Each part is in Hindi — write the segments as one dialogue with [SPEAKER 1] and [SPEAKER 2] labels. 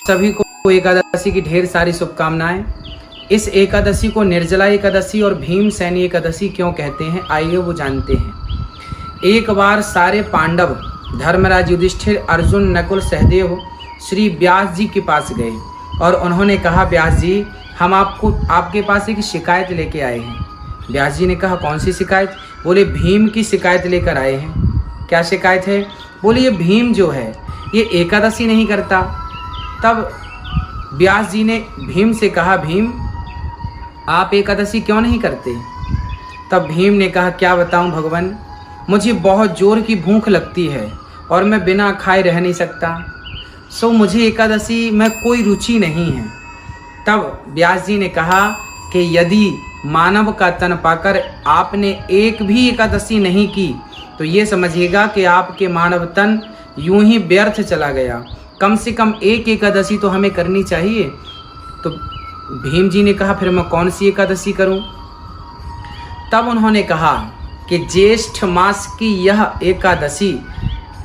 [SPEAKER 1] सभी को एकादशी की ढेर सारी शुभकामनाएं। इस एकादशी को निर्जला एकादशी और भीमसेनी एकादशी क्यों कहते हैं, आइए वो जानते हैं। एक बार सारे पांडव धर्मराज युधिष्ठिर, अर्जुन, नकुल, सहदेव श्री व्यास जी के पास गए और उन्होंने कहा, व्यास जी हम आपके पास एक शिकायत लेके आए हैं। व्यास जी ने कहा, कौन सी शिकायत? बोले, भीम की शिकायत लेकर आए हैं। क्या शिकायत है? बोले, ये भीम जो है ये एकादशी नहीं करता। तब व्यास जी ने भीम से कहा, भीम आप एकादशी क्यों नहीं करते? तब भीम ने कहा, क्या बताऊं भगवान, मुझे बहुत जोर की भूख लगती है और मैं बिना खाए रह नहीं सकता, सो मुझे एकादशी में कोई रुचि नहीं है। तब व्यास जी ने कहा कि यदि मानव का तन पाकर आपने एक भी एकादशी नहीं की तो ये समझिएगा कि आपके मानव तन यूं ही व्यर्थ चला गया। कम से कम एक एकादशी तो हमें करनी चाहिए। तो भीम जी ने कहा, फिर मैं कौन सी एकादशी करूं? तब उन्होंने कहा कि ज्येष्ठ मास की यह एकादशी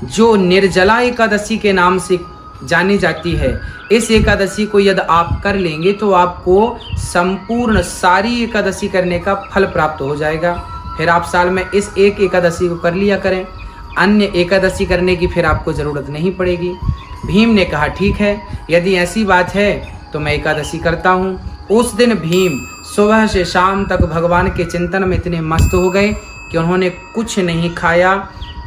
[SPEAKER 1] जो निर्जला एकादशी के नाम से जानी जाती है, इस एकादशी को यदि आप कर लेंगे तो आपको संपूर्ण सारी एकादशी करने का फल प्राप्त हो जाएगा। फिर आप साल में इस एक एकादशी को कर लिया करें, अन्य एकादशी करने की फिर आपको ज़रूरत नहीं पड़ेगी। भीम ने कहा, ठीक है, यदि ऐसी बात है तो मैं एकादशी करता हूँ। उस दिन भीम सुबह से शाम तक भगवान के चिंतन में इतने मस्त हो गए कि उन्होंने कुछ नहीं खाया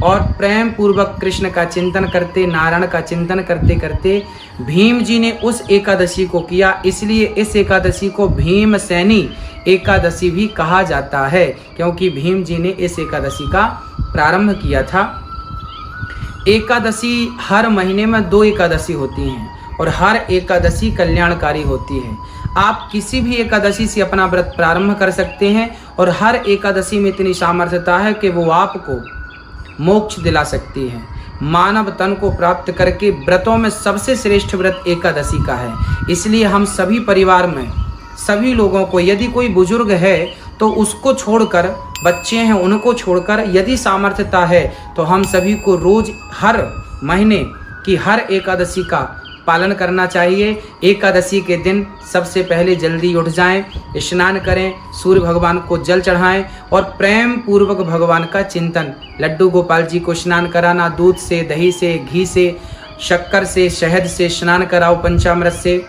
[SPEAKER 1] और प्रेम पूर्वक कृष्ण का चिंतन करते, नारायण का चिंतन करते करते भीम जी ने उस एकादशी को किया। इसलिए इस एकादशी को भीमसेनी एकादशी भी कहा जाता है, क्योंकि भीम जी ने इस एकादशी का प्रारंभ किया था। एकादशी हर महीने में 2 एकादशी होती हैं और हर एकादशी कल्याणकारी होती है। आप किसी भी एकादशी से अपना व्रत प्रारंभ कर सकते हैं और हर एकादशी में इतनी सामर्थ्यता है कि वो आपको मोक्ष दिला सकती है। मानव तन को प्राप्त करके व्रतों में सबसे श्रेष्ठ व्रत एकादशी का है। इसलिए हम सभी परिवार में सभी लोगों को, यदि कोई बुजुर्ग है तो उसको छोड़कर, बच्चे हैं उनको छोड़कर, यदि सामर्थ्यता है तो हम सभी को रोज हर महीने की हर एकादशी का पालन करना चाहिए। एकादशी के दिन सबसे पहले जल्दी उठ जाएं, स्नान करें, सूर्य भगवान को जल चढ़ाएं और प्रेम पूर्वक भगवान का चिंतन, लड्डू गोपाल जी को स्नान कराना, दूध से, दही से, घी से, शक्कर से, शहद से स्नान कराओ, पंचामृत से,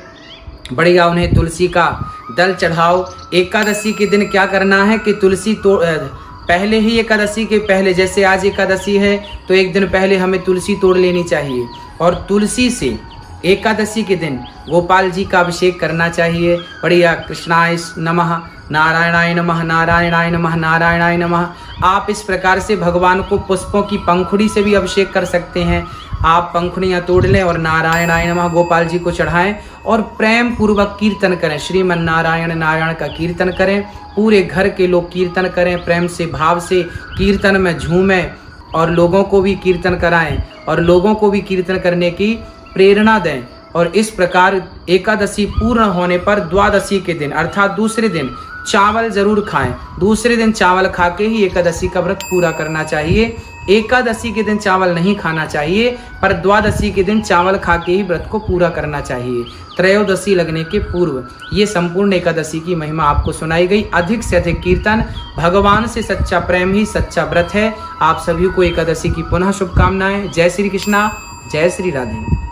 [SPEAKER 1] बढ़िया उन्हें तुलसी का दल चढ़ाओ। एकादशी के दिन क्या करना है कि तुलसी पहले ही एकादशी के पहले, जैसे आज एकादशी है तो एक दिन पहले हमें तुलसी तोड़ लेनी चाहिए और तुलसी से एकादशी के दिन गोपाल जी का अभिषेक करना चाहिए। बढ़िया, कृष्णाय नमः, नारायणाय नमः, नारायणाय नमः, नारायणाय नमः। आप इस प्रकार से भगवान को पुष्पों की पंखुड़ी से भी अभिषेक कर सकते हैं। आप पंखुड़ियाँ तोड़ लें और नारायणाय नमः गोपाल जी को चढ़ाएं और प्रेम पूर्वक कीर्तन करें, श्रीमन नारायण नारायण का कीर्तन करें। पूरे घर के लोग कीर्तन करें, प्रेम से, भाव से कीर्तन में झूमें और लोगों को भी कीर्तन कराएं और लोगों को भी कीर्तन करने की प्रेरणा दें। और इस प्रकार एकादशी पूर्ण होने पर द्वादशी के दिन अर्थात दूसरे दिन चावल जरूर खाएं। दूसरे दिन चावल खा के ही एकादशी का व्रत पूरा करना चाहिए। एकादशी के दिन चावल नहीं खाना चाहिए, पर द्वादशी के दिन चावल खा के ही व्रत को पूरा करना चाहिए। त्रयोदशी लगने के पूर्व ये संपूर्ण एकादशी की महिमा आपको सुनाई गई। अधिक से अधिक कीर्तन, भगवान से सच्चा प्रेम ही सच्चा व्रत है। आप सभी को एकादशी की पुनः शुभकामनाएं। जय श्री कृष्णा, जय श्री राधे।